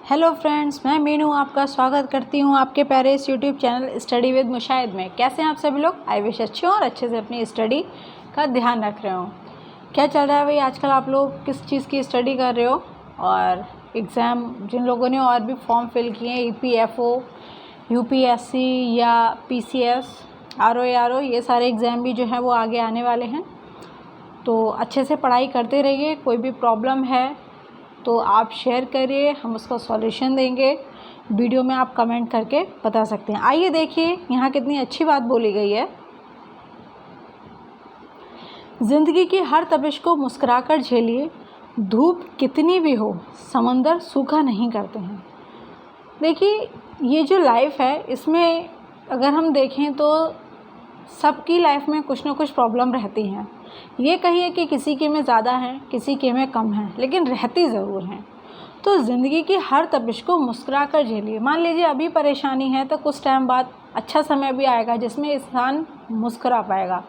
Hello friends, मैं मीनू आपका स्वागत करती हूँ आपके प्यारे इस YouTube channel study with Mushahid में। कैसे हैं आप सभी लोग? आई विश अच्छे हों और अच्छे से अपनी स्टडी का ध्यान रख रहे हो। क्या चल रहा है भाई आजकल? आप लोग किस चीज़ की स्टडी कर रहे हो? और एग्ज़ाम जिन लोगों ने और भी फॉर्म फिल किए हैं, EPFO, UPSC या PCS, RO ये सारे एग्ज़ाम भी जो है वो आगे आने वाले हैं। तो अच्छे से पढ़ाई करते रहिए। कोई भी प्रॉब्लम है तो आप शेयर करिए, हम उसका सॉल्यूशन देंगे। वीडियो में आप कमेंट करके बता सकते हैं। आइए देखिए यहाँ कितनी अच्छी बात बोली गई है। ज़िंदगी की हर तपिश को मुस्कुराकर झेलिए, धूप कितनी भी हो समंदर सूखा नहीं करते हैं। देखिए ये जो लाइफ है इसमें अगर हम देखें तो सबकी लाइफ में कुछ ना कुछ प्रॉब्लम रहती हैं। ये कहिए कि किसी के में ज़्यादा हैं, किसी के में कम हैं, लेकिन रहती ज़रूर हैं। तो ज़िंदगी की हर तपिश को मुस्कुरा कर झेलिए। मान लीजिए अभी परेशानी है तो कुछ टाइम बाद अच्छा समय भी आएगा जिसमें इंसान मुस्कुरा पाएगा।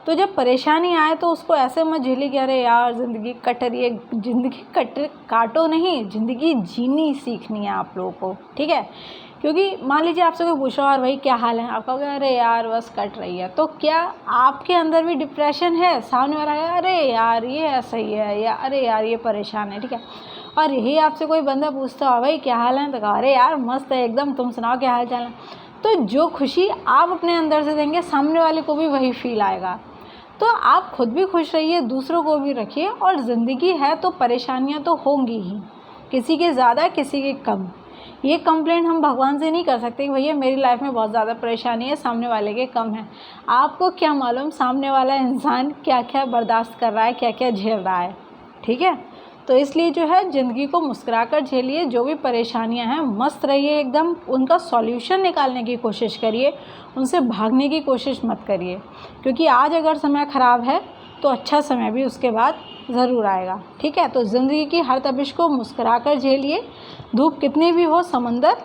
तो जब परेशानी आए तो उसको ऐसे मत झेलिए कि अरे यार ज़िंदगी कट रही है। ज़िंदगी काटो नहीं, ज़िंदगी जीनी सीखनी है आप लोगों को, ठीक है? क्योंकि मान लीजिए आपसे कोई पूछ रहा है और भाई क्या हाल है, आप कहोगे अरे यार बस कट रही है। तो क्या आपके अंदर भी डिप्रेशन है? सामने वाला है अरे यार ये ऐसा ही है, या अरे यार ये परेशान है, ठीक है? और यही आपसे कोई बंदा पूछता हो भाई क्या हाल है, तो कहा अरे यार मस्त है एकदम, तुम सुनाओ क्या हाल चाल है। तो जो खुशी आप अपने अंदर से देंगे सामने वाले को भी वही फील आएगा। तो आप खुद भी खुश रहिए, दूसरों को भी रखिए। और ज़िंदगी है तो परेशानियाँ तो होंगी ही, किसी के ज़्यादा किसी के कम। ये कंप्लेंट हम भगवान से नहीं कर सकते कि भैया मेरी लाइफ में बहुत ज़्यादा परेशानी है, सामने वाले के कम है। आपको क्या मालूम सामने वाला इंसान क्या क्या बर्दाश्त कर रहा है, क्या क्या झेल रहा है, ठीक है? तो इसलिए जो है ज़िंदगी को मुस्कुरा कर झेलिए। जो भी परेशानियां हैं मस्त रहिए एकदम, उनका सॉल्यूशन निकालने की कोशिश करिए, उनसे भागने की कोशिश मत करिए। क्योंकि आज अगर समय ख़राब है तो अच्छा समय भी उसके बाद ज़रूर आएगा, ठीक है? तो ज़िंदगी की हर तपिश को मुस्कुरा कर झेलिए, धूप कितनी भी हो समंदर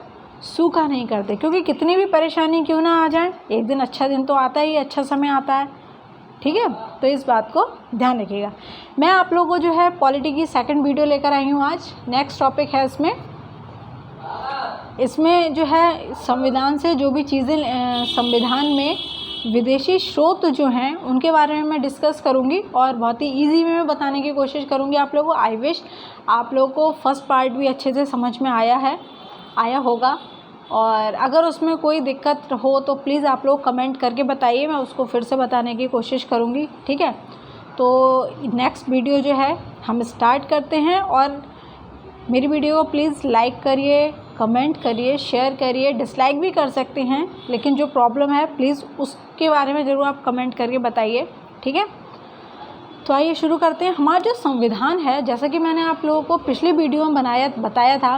सूखा नहीं करते। क्योंकि कितनी भी परेशानी क्यों ना आ जाए, एक दिन अच्छा दिन तो आता ही, अच्छा समय आता है, ठीक है? तो इस बात को ध्यान रखिएगा। मैं आप लोगों को जो है पॉलिटी की सेकंड वीडियो लेकर आई हूँ आज। नेक्स्ट टॉपिक है इसमें जो है संविधान से जो भी चीज़ें संविधान में विदेशी स्रोत जो हैं उनके बारे में मैं डिस्कस करूँगी और बहुत ही ईजी वे में बताने की कोशिश करूँगी आप लोगों को। आई विश आप लोगों को फर्स्ट पार्ट भी अच्छे से समझ में आया होगा। और अगर उसमें कोई दिक्कत हो तो प्लीज़ आप लोग कमेंट करके बताइए, मैं उसको फिर से बताने की कोशिश करूँगी, ठीक है? तो नेक्स्ट वीडियो जो है हम स्टार्ट करते हैं। और मेरी वीडियो को प्लीज़ लाइक करिए, कमेंट करिए, शेयर करिए, डिसलाइक भी कर सकते हैं, लेकिन जो प्रॉब्लम है प्लीज़ उसके बारे में ज़रूर आप कमेंट करके बताइए, ठीक है? तो आइए शुरू करते हैं। हमारा जो संविधान है, जैसा कि मैंने आप लोगों को पिछली वीडियो में बताया था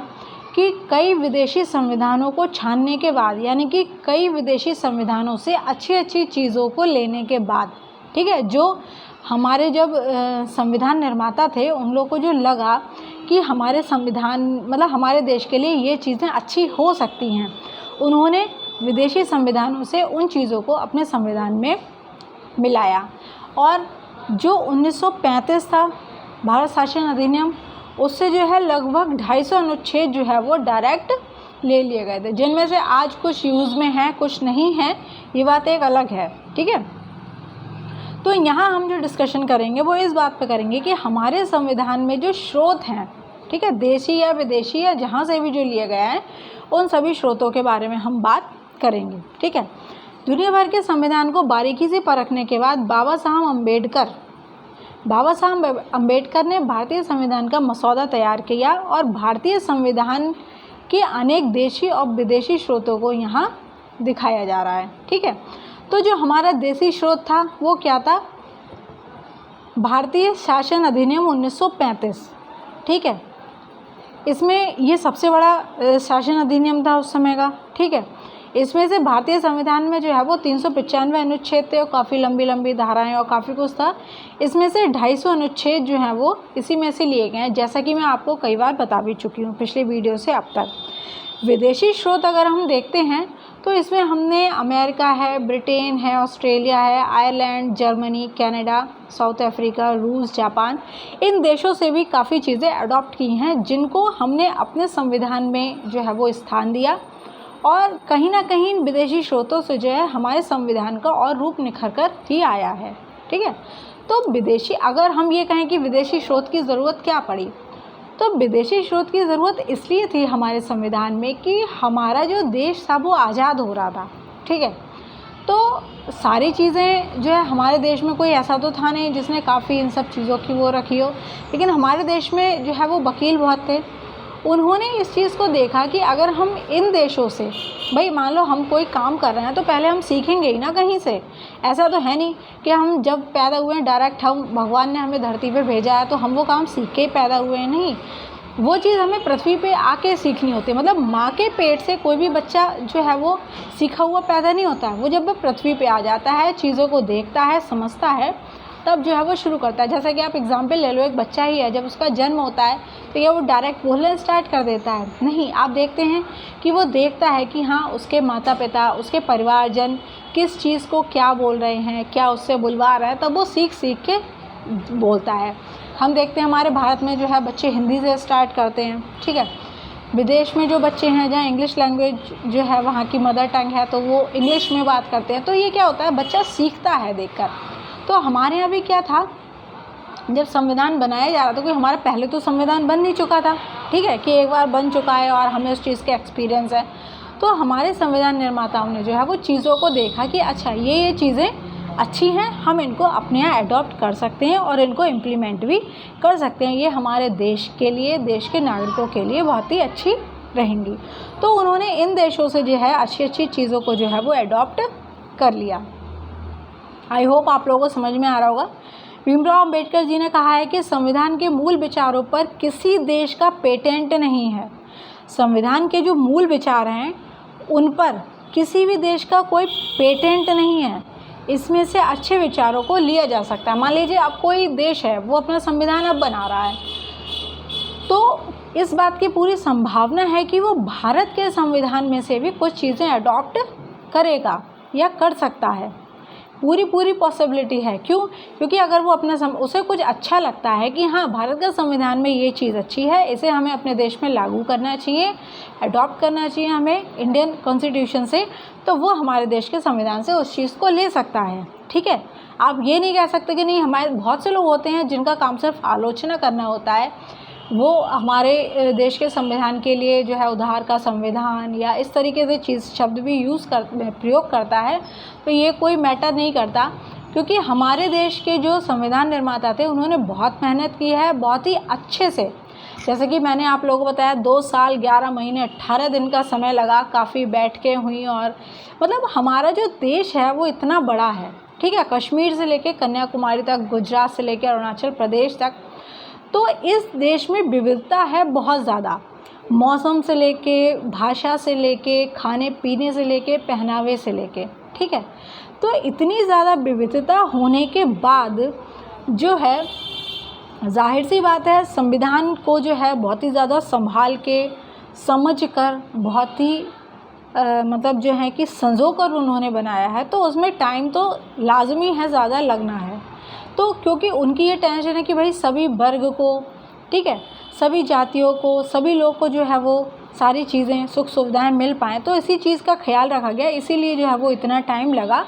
कि कई विदेशी संविधानों को छानने के बाद, यानी कि कई विदेशी संविधानों से अच्छी अच्छी चीज़ों को लेने के बाद, ठीक है, जो हमारे जब संविधान निर्माता थे उन लोगों को जो लगा कि हमारे संविधान मतलब हमारे देश के लिए ये चीज़ें अच्छी हो सकती हैं, उन्होंने विदेशी संविधानों से उन चीज़ों को अपने संविधान में मिलाया। और जो 1935 था भारत शासन अधिनियम, उससे जो है लगभग 250 अनुच्छेद जो है वो डायरेक्ट ले लिए गए थे, जिनमें से आज कुछ यूज़ में है कुछ नहीं है, ये बात एक अलग है, ठीक है? तो यहाँ हम जो डिस्कशन करेंगे वो इस बात पे करेंगे कि हमारे संविधान में जो स्रोत हैं, ठीक है, देशी या विदेशी या जहाँ से भी जो लिया गया है, उन सभी स्रोतों के बारे में हम बात करेंगे, ठीक है? दुनिया भर के संविधान को बारीकी से परखने के बाद बाबा साहब अम्बेडकर ने भारतीय संविधान का मसौदा तैयार किया और भारतीय संविधान के अनेक देशी और विदेशी स्रोतों को यहाँ दिखाया जा रहा है, ठीक है? तो जो हमारा देशी स्रोत था वो क्या था? भारतीय शासन अधिनियम 1935, ठीक है? इसमें ये सबसे बड़ा शासन अधिनियम था उस समय का, ठीक है? इसमें से भारतीय संविधान में जो है वो 395 अनुच्छेद थे और काफ़ी लंबी लंबी धाराएं और काफ़ी कुछ था। इसमें से 250 अनुच्छेद जो हैं वो इसी में से लिए गए हैं, जैसा कि मैं आपको कई बार बता भी चुकी हूँ पिछली वीडियो से अब तक। विदेशी स्रोत अगर हम देखते हैं तो इसमें हमने अमेरिका है, ब्रिटेन है, ऑस्ट्रेलिया है, Ireland, Germany, Canada, south Africa, रूस, जापान, इन देशों से भी काफ़ी चीज़ें अडॉप्ट की हैं जिनको हमने अपने संविधान में जो है वो स्थान दिया, और कहीं ना कहीं विदेशी स्रोतों से जो है हमारे संविधान का और रूप निखर कर ही आया है। ठीक है, तो विदेशी, अगर हम ये कहें कि विदेशी स्रोत की ज़रूरत क्या पड़ी, तो विदेशी स्रोत की ज़रूरत इसलिए थी हमारे संविधान में कि हमारा जो देश था वो आज़ाद हो रहा था। ठीक है, तो सारी चीज़ें जो है हमारे देश में, कोई ऐसा तो था नहीं जिसने काफ़ी इन सब चीज़ों की वो रखी हो, लेकिन हमारे देश में जो है वो वकील बहुत थे। उन्होंने इस चीज़ को देखा कि अगर हम इन देशों से, भाई मान लो हम कोई काम कर रहे हैं तो पहले हम सीखेंगे ही ना कहीं से। ऐसा तो है नहीं कि हम जब पैदा हुए हैं डायरेक्ट हम, भगवान ने हमें धरती पे भेजा है तो हम वो काम सीख के ही पैदा हुए हैं, नहीं। वो चीज़ हमें पृथ्वी पे आके सीखनी होती है। मतलब माँ के पेट से कोई भी बच्चा जो है वो सीखा हुआ पैदा नहीं होता है। वो जब वो पृथ्वी पे आ जाता है, चीज़ों को देखता है, समझता है, तब जो है वो शुरू करता है। जैसा कि आप एग्जाम्पल ले लो, एक बच्चा ही है, जब उसका जन्म होता है तो ये वो डायरेक्ट बोलना स्टार्ट कर देता है? नहीं, आप देखते हैं कि वो देखता है कि हाँ उसके माता पिता, उसके परिवारजन किस चीज़ को क्या बोल रहे हैं, क्या उससे बुलवा रहा है, तब वो सीख सीख के बोलता है। हम देखते हैं हमारे भारत में जो है बच्चे हिंदी से स्टार्ट करते हैं। ठीक है, विदेश में जो बच्चे हैं जहाँ इंग्लिश लैंग्वेज जो है वहाँ की मदर टंग है तो वो इंग्लिश में बात करते हैं। तो ये क्या होता है, बच्चा सीखता है देखकर। तो हमारे यहाँ भी क्या था, जब संविधान बनाया जा रहा था, क्योंकि हमारा पहले तो संविधान बन नहीं चुका था, ठीक है, कि एक बार बन चुका है और हमें उस चीज़ का एक्सपीरियंस है। तो हमारे संविधान निर्माताओं ने जो है वो चीज़ों को देखा कि अच्छा ये चीज़ें अच्छी हैं, हम इनको अपने यहाँ अडॉप्ट कर सकते हैं और इनको इम्प्लीमेंट भी कर सकते हैं, ये हमारे देश के लिए, देश के नागरिकों के लिए बहुत ही अच्छी रहेंगी। तो उन्होंने इन देशों से जो है अच्छी अच्छी चीज़ों को जो है वो अडॉप्ट कर लिया। आई होप आप लोगों को समझ में आ रहा होगा। भीमराव अंबेडकर जी ने कहा है कि संविधान के मूल विचारों पर किसी देश का पेटेंट नहीं है। संविधान के जो मूल विचार हैं उन पर किसी भी देश का कोई पेटेंट नहीं है। इसमें से अच्छे विचारों को लिया जा सकता है। मान लीजिए अब कोई देश है, वो अपना संविधान अब बना रहा है, तो इस बात की पूरी संभावना है कि वो भारत के संविधान में से भी कुछ चीज़ें अडॉप्ट करेगा या कर सकता है। पूरी पॉसिबिलिटी है। क्यों? क्योंकि अगर वो अपना उसे कुछ अच्छा लगता है कि हाँ भारत का संविधान में ये चीज़ अच्छी है, इसे हमें अपने देश में लागू करना चाहिए, अडॉप्ट करना चाहिए हमें इंडियन कॉन्स्टिट्यूशन से, तो वो हमारे देश के संविधान से उस चीज़ को ले सकता है। ठीक है, आप ये नहीं कह सकते कि नहीं। हमारे बहुत से लोग होते हैं जिनका काम सिर्फ आलोचना करना होता है, वो हमारे देश के संविधान के लिए जो है उधार का संविधान या इस तरीके से चीज़ शब्द भी प्रयोग करता है, तो ये कोई मैटर नहीं करता, क्योंकि हमारे देश के जो संविधान निर्माता थे उन्होंने बहुत मेहनत की है, बहुत ही अच्छे से। जैसे कि मैंने आप लोगों को बताया 2 साल 11 महीने 18 दिन का समय लगा, काफ़ी बैठकें हुई, और मतलब हमारा जो देश है वो इतना बड़ा है। ठीक है, कश्मीर से लेके कन्याकुमारी तक, गुजरात से लेकर अरुणाचल प्रदेश तक, तो इस देश में विविधता है बहुत ज़्यादा। मौसम से लेके, भाषा से लेके, खाने पीने से लेके, पहनावे से लेके। ठीक है, तो इतनी ज़्यादा विविधता होने के बाद जो है जाहिर सी बात है संविधान को जो है बहुत ही ज़्यादा संभाल के, समझ कर, बहुत ही मतलब जो है कि संजो कर उन्होंने बनाया है। तो उसमें टाइम तो लाजमी है, ज़्यादा लगना है। तो क्योंकि उनकी ये टेंशन है कि भाई सभी वर्ग को, ठीक है, सभी जातियों को, सभी लोग को जो है वो सारी चीज़ें, सुख सुविधाएं मिल पाएँ, तो इसी चीज़ का ख्याल रखा गया। इसीलिए जो है वो इतना टाइम लगा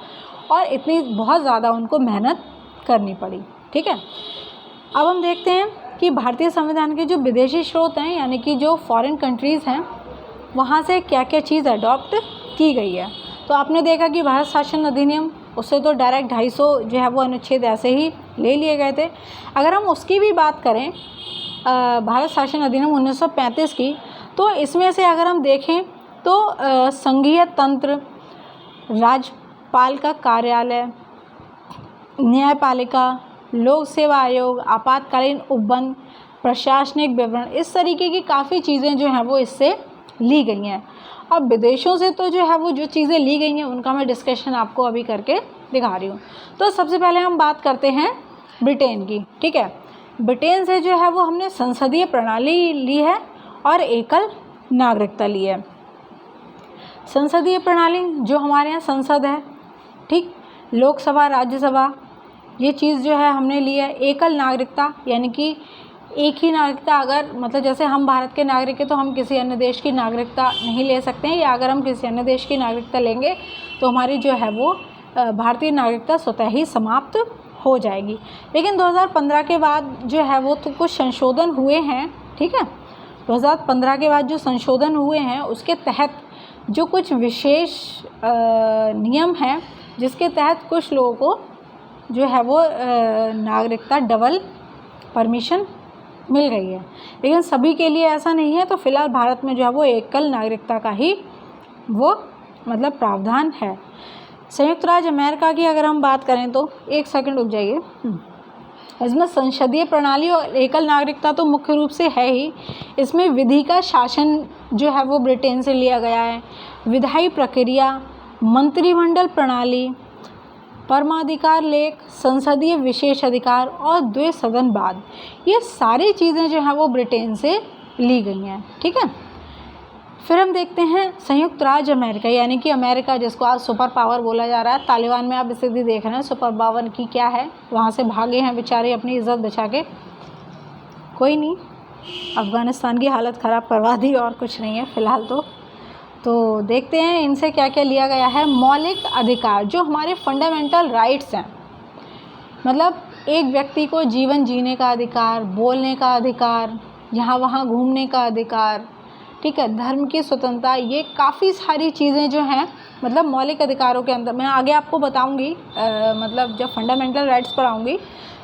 और इतनी बहुत ज़्यादा उनको मेहनत करनी पड़ी। ठीक है, अब हम देखते हैं कि भारतीय संविधान के जो विदेशी स्रोत हैं, यानी कि जो फॉरेन कंट्रीज़ हैं, वहाँ से क्या क्या चीज़ अडॉप्ट की गई है। तो आपने देखा कि भारत शासन अधिनियम, उससे तो डायरेक्ट 250 जो है वो अनुच्छेद ऐसे ही ले लिए गए थे। अगर हम उसकी भी बात करें, भारत शासन अधिनियम 1935 की, तो इसमें से अगर हम देखें तो संघीय तंत्र, राज्यपाल का कार्यालय, न्यायपालिका, लोक सेवा आयोग, आपातकालीन उपबंध, प्रशासनिक विवरण, इस तरीके की काफ़ी चीज़ें जो हैं वो इससे ली गई हैं। अब विदेशों से तो जो है वो जो चीज़ें ली गई हैं उनका मैं डिस्कशन आपको अभी करके दिखा रही हूँ। तो सबसे पहले हम बात करते हैं ब्रिटेन की। ठीक है, ब्रिटेन से जो है वो हमने संसदीय प्रणाली ली है और एकल नागरिकता ली है। संसदीय प्रणाली, जो हमारे यहाँ संसद है, ठीक, लोकसभा, राज्यसभा, ये चीज़ जो है हमने ली है। एकल नागरिकता, यानी कि एक ही नागरिकता, अगर मतलब जैसे हम भारत के नागरिक हैं तो हम किसी अन्य देश की नागरिकता नहीं ले सकते हैं, या अगर हम किसी अन्य देश की नागरिकता लेंगे तो हमारी जो है वो भारतीय नागरिकता स्वतः ही समाप्त हो जाएगी। लेकिन 2015 के बाद जो है वो तो कुछ संशोधन हुए हैं, ठीक है। 2015 के बाद जो संशोधन हुए हैं उसके तहत जो कुछ विशेष नियम हैं, जिसके तहत कुछ लोगों को जो है वो नागरिकता डबल परमिशन मिल गई है, लेकिन सभी के लिए ऐसा नहीं है। तो फिलहाल भारत में जो है वो एकल नागरिकता का ही वो मतलब प्रावधान है। संयुक्त राज्य अमेरिका की अगर हम बात करें तो, एक सेकंड रुक जाइए, इसमें संसदीय प्रणाली और एकल नागरिकता तो मुख्य रूप से है ही, इसमें विधि का शासन जो है वो ब्रिटेन से लिया गया है, विधायी प्रक्रिया, मंत्रिमंडल प्रणाली, परमाधिकार लेख, संसदीय विशेष अधिकार और द्वै सदनवाद, ये सारी चीज़ें जो हैं वो ब्रिटेन से ली गई हैं, ठीक है। फिर हम देखते हैं संयुक्त राज्य अमेरिका, यानी कि अमेरिका जिसको आज सुपर पावर बोला जा रहा है। तालिबान में आप स्थिति देख रहे हैं सुपर पावर की क्या है, वहाँ से भागे हैं बेचारे अपनी इज्जत बचा के। कोई नहीं, अफ़गानिस्तान की हालत ख़राब करवा दी, और कुछ नहीं है फ़िलहाल तो देखते हैं इनसे क्या क्या लिया गया है। मौलिक अधिकार, जो हमारे फंडामेंटल राइट्स हैं, मतलब एक व्यक्ति को जीवन जीने का अधिकार, बोलने का अधिकार, यहाँ वहाँ घूमने का अधिकार, ठीक है, धर्म की स्वतंत्रता, ये काफ़ी सारी चीज़ें जो हैं मतलब मौलिक अधिकारों के अंदर। मैं आगे आपको बताऊंगी, मतलब जब फंडामेंटल राइट्स पढ़ाऊंगी,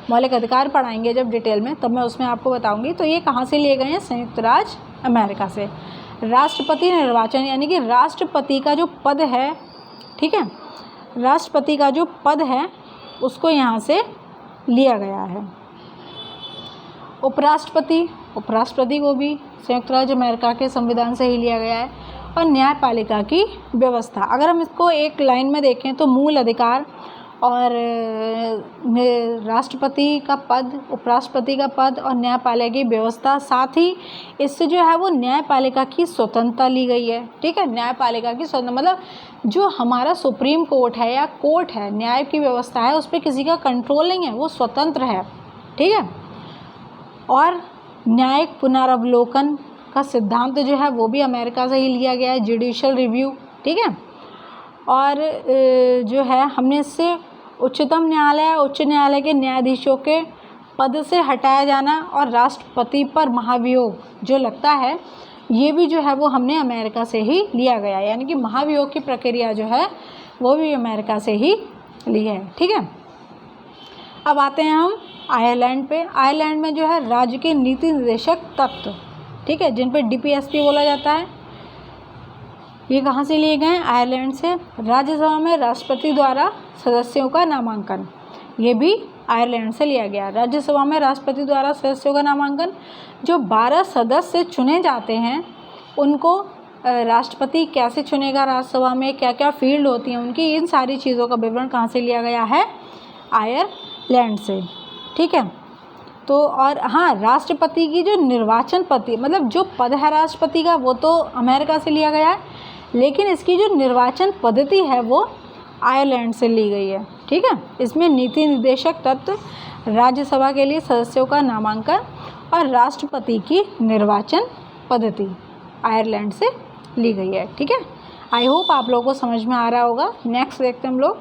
मौलिक अधिकार पढ़ाएंगे जब डिटेल में, तब मैं उसमें आपको बताऊंगी। तो ये कहाँ से लिए गए हैं? संयुक्त राज्य अमेरिका से। राष्ट्रपति निर्वाचन, यानी कि राष्ट्रपति का जो पद है, ठीक है, राष्ट्रपति का जो पद है उसको यहाँ से लिया गया है। उपराष्ट्रपति को भी संयुक्त राज्य अमेरिका के संविधान से ही लिया गया है। और न्यायपालिका की व्यवस्था, अगर हम इसको एक लाइन में देखें तो मूल अधिकार और राष्ट्रपति का पद, उपराष्ट्रपति का पद और न्यायपालिका की व्यवस्था, साथ ही इससे जो है वो न्यायपालिका की स्वतंत्रता ली गई है, ठीक है। न्यायपालिका की स्वतंत्रता मतलब जो हमारा सुप्रीम कोर्ट है या कोर्ट है, न्याय की व्यवस्था है, उस पर किसी का कंट्रोल नहीं है, वो स्वतंत्र है, ठीक है। और न्यायिक पुनरावलोकन का सिद्धांत जो है वो भी अमेरिका से ही लिया गया है, जुडिशियल रिव्यू, ठीक है। और जो है हमने इससे उच्चतम न्यायालय, उच्च न्यायालय के न्यायाधीशों के पद से हटाया जाना और राष्ट्रपति पर महाभियोग जो लगता है, ये भी जो है वो हमने अमेरिका से ही लिया गया, यानी कि महाभियोग की प्रक्रिया जो है वो भी अमेरिका से ही ली है, ठीक है। अब आते हैं हम आयरलैंड पे। आयरलैंड में जो है राज्य के नीति निर्देशक तत्व, ठीक है, जिन पे DPSP बोला जाता है, ये कहाँ से लिए गए हैं? आयरलैंड से। राज्यसभा में राष्ट्रपति द्वारा सदस्यों का नामांकन, ये भी आयरलैंड से लिया गया। राज्यसभा में राष्ट्रपति द्वारा सदस्यों का नामांकन, जो 12 सदस्य चुने जाते हैं उनको राष्ट्रपति कैसे चुनेगा, राज्यसभा में क्या क्या फील्ड होती हैं उनकी, इन सारी चीज़ों का विवरण कहाँ से लिया गया है? आयरलैंड से, ठीक है। तो और हाँ, राष्ट्रपति की जो निर्वाचन पद्धति, मतलब जो पद है राष्ट्रपति का, वो तो अमेरिका से लिया गया है, लेकिन इसकी जो निर्वाचन पद्धति है वो आयरलैंड से ली गई है, ठीक है। इसमें नीति निर्देशक तत्व, राज्यसभा के लिए सदस्यों का नामांकन और राष्ट्रपति की निर्वाचन पद्धति आयरलैंड से ली गई है, ठीक है। आई होप आप लोगों को समझ में आ रहा होगा। नेक्स्ट देखते हैं हम लोग।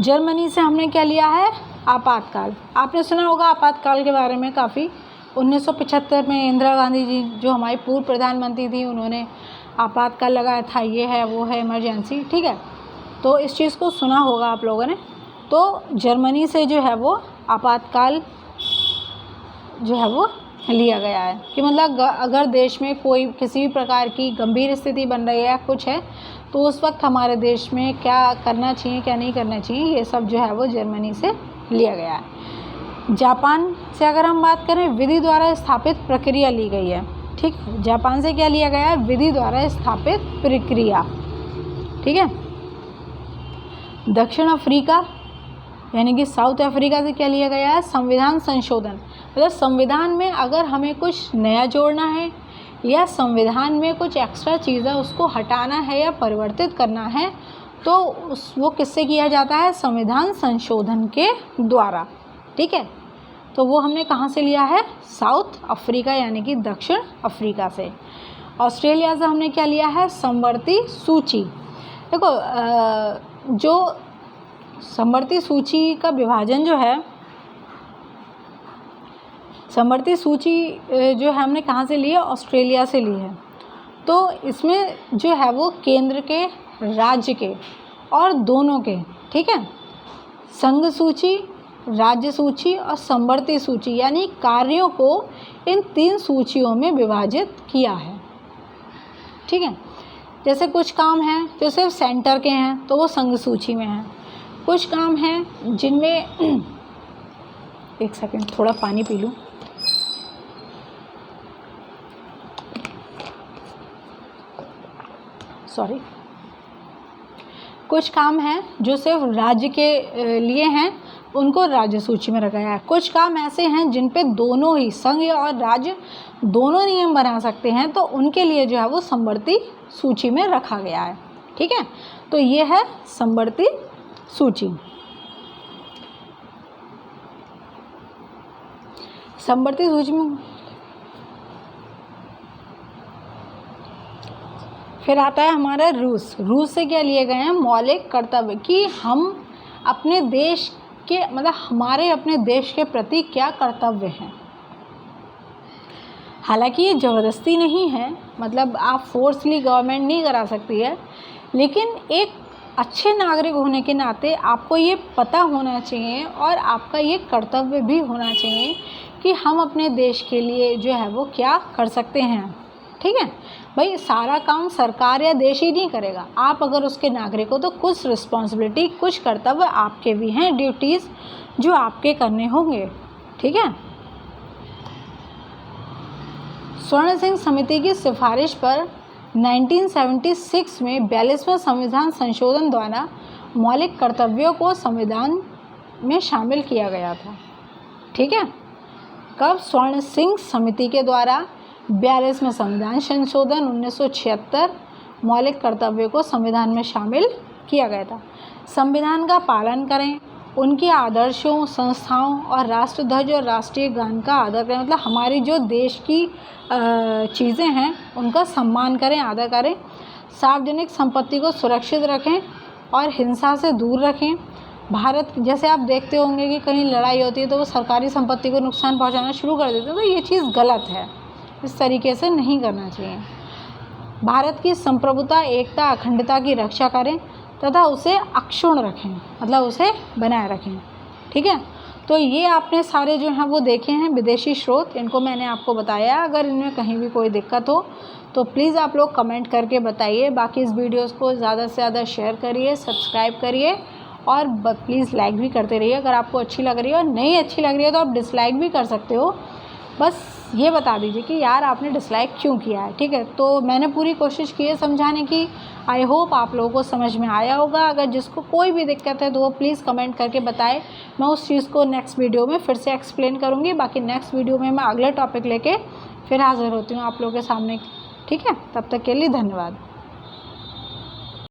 जर्मनी से हमने क्या लिया है? आपातकाल। आपने सुना होगा आपातकाल के बारे में काफ़ी। 1975 में इंदिरा गांधी जी जो हमारी पूर्व प्रधानमंत्री थी, उन्होंने आपातकाल लगाया था, ये है वो है इमरजेंसी, ठीक है। तो इस चीज़ को सुना होगा आप लोगों ने। तो जर्मनी से जो है वो आपातकाल जो है वो लिया गया है कि मतलब अगर देश में कोई किसी भी प्रकार की गंभीर स्थिति बन रही है, कुछ है, तो उस वक्त हमारे देश में क्या करना चाहिए, क्या नहीं करना चाहिए, ये सब जो है वो जर्मनी से लिया गया है। जापान से अगर हम बात करें, विधि द्वारा स्थापित प्रक्रिया ली गई है, ठीक। जापान से क्या लिया गया है? विधि द्वारा स्थापित प्रक्रिया, ठीक है। दक्षिण अफ्रीका यानी कि साउथ अफ्रीका से क्या लिया गया है? संविधान संशोधन। मतलब संविधान में अगर हमें कुछ नया जोड़ना है या संविधान में कुछ एक्स्ट्रा चीज़ है उसको हटाना है या परिवर्तित करना है तो वो किससे किया जाता है? संविधान संशोधन के द्वारा। ठीक है, तो वो हमने कहाँ से लिया है? साउथ अफ्रीका यानी कि दक्षिण अफ्रीका से। ऑस्ट्रेलिया से हमने क्या लिया है? समवर्ती सूची। देखो जो समवर्ती सूची का विभाजन जो है, समवर्ती सूची जो है हमने कहाँ से ली है? ऑस्ट्रेलिया से ली है। तो इसमें जो है वो केंद्र के, राज्य के और दोनों के, ठीक है, संघ सूची, राज्य सूची और समवर्ती सूची यानी कार्यों को इन 3 सूचियों में विभाजित किया है। ठीक है, जैसे कुछ काम हैं जो सिर्फ सेंटर के हैं तो वो संघ सूची में हैं। कुछ काम हैं जिनमें एक सेकंड थोड़ा पानी पी लूँ। सॉरी। कुछ काम हैं जो सिर्फ राज्य के लिए हैं, उनको राज्य सूची में रखा गया है। कुछ काम ऐसे हैं जिन पे दोनों ही संघ और राज्य दोनों नियम बना सकते हैं तो उनके लिए जो है वो समवर्ती सूची में रखा गया है। ठीक है, तो ये है समवर्ती सूची। समवर्ती सूची में फिर आता है हमारा रूस। रूस से क्या लिए गए हैं? मौलिक कर्तव्य कि हम अपने देश के, मतलब हमारे अपने देश के प्रति क्या कर्तव्य हैं। हालांकि ये ज़बरदस्ती नहीं है, मतलब आप फोर्सली गवर्नमेंट नहीं करा सकती है, लेकिन एक अच्छे नागरिक होने के नाते आपको ये पता होना चाहिए और आपका ये कर्तव्य भी होना चाहिए कि हम अपने देश के लिए जो है वो क्या कर सकते हैं। ठीक है भाई, सारा काम सरकार या देश ही नहीं करेगा। आप अगर उसके नागरिक हो तो कुछ रिस्पॉन्सिबिलिटी, कुछ कर्तव्य आपके भी हैं, ड्यूटीज़ जो आपके करने होंगे। ठीक है, स्वर्ण सिंह समिति की सिफारिश पर 1976 में 42वें संविधान संशोधन द्वारा मौलिक कर्तव्यों को संविधान में शामिल किया गया था। ठीक है, कब? स्वर्ण सिंह समिति के द्वारा 42वें संविधान संशोधन 1976 मौलिक कर्तव्यों को संविधान में शामिल किया गया था। संविधान का पालन करें, उनके आदर्शों, संस्थाओं और राष्ट्रध्वज और राष्ट्रीय गान का आदर करें। मतलब हमारी जो देश की चीज़ें हैं उनका सम्मान करें, आदर करें। सार्वजनिक संपत्ति को सुरक्षित रखें और हिंसा से दूर रखें। भारत, जैसे आप देखते होंगे कि कहीं लड़ाई होती है तो वो सरकारी संपत्ति को नुकसान पहुंचाना शुरू कर देते हैं, तो ये चीज़ गलत है, इस तरीके से नहीं करना चाहिए। भारत की संप्रभुता, एकता, अखंडता की रक्षा करें तथा उसे अक्षुण्ण रखें, मतलब उसे बनाए रखें। ठीक है, तो ये आपने सारे जो हैं वो देखे हैं विदेशी स्रोत, इनको मैंने आपको बताया। अगर इनमें कहीं भी कोई दिक्कत हो तो प्लीज़ आप लोग कमेंट करके बताइए। बाकी इस वीडियोज़ को ज़्यादा से ज़्यादा शेयर करिए, सब्सक्राइब करिए और प्लीज़ लाइक भी करते रहिए। अगर आपको अच्छी लग रही है और नहीं अच्छी लग रही है तो आप डिसलाइक भी कर सकते हो, बस ये बता दीजिए कि यार आपने डिसलाइक क्यों किया है। ठीक है, तो मैंने पूरी कोशिश की है समझाने की। आई होप आप लोगों को समझ में आया होगा। अगर जिसको कोई भी दिक्कत है तो वो प्लीज़ कमेंट करके बताए, मैं उस चीज़ को नेक्स्ट वीडियो में फिर से एक्सप्लेन करूँगी। बाकी नेक्स्ट वीडियो में मैं अगले टॉपिक लेके फिर हाज़िर होती हूँ आप लोगों के सामने। ठीक है, तब तक के लिए धन्यवाद।